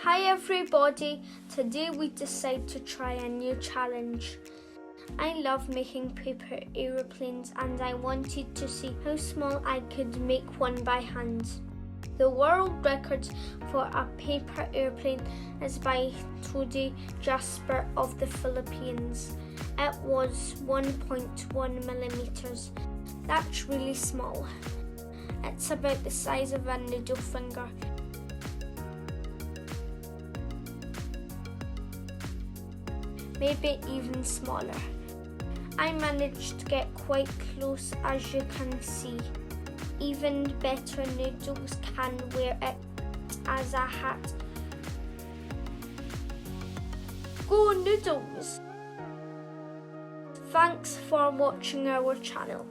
Hi everybody, today we decide to try a new challenge. I love making paper aeroplanes and I wanted to see how small I could make one by hand. The world record for a paper airplane is by Todi Jasper of the Philippines. It was 1.1 millimeters. That's really small. It's about the size of a noodle finger. Maybe even smaller. I managed to get quite close, as you can see. Even better, Noodles can wear it as a hat. Go Noodles! Thanks for watching our channel.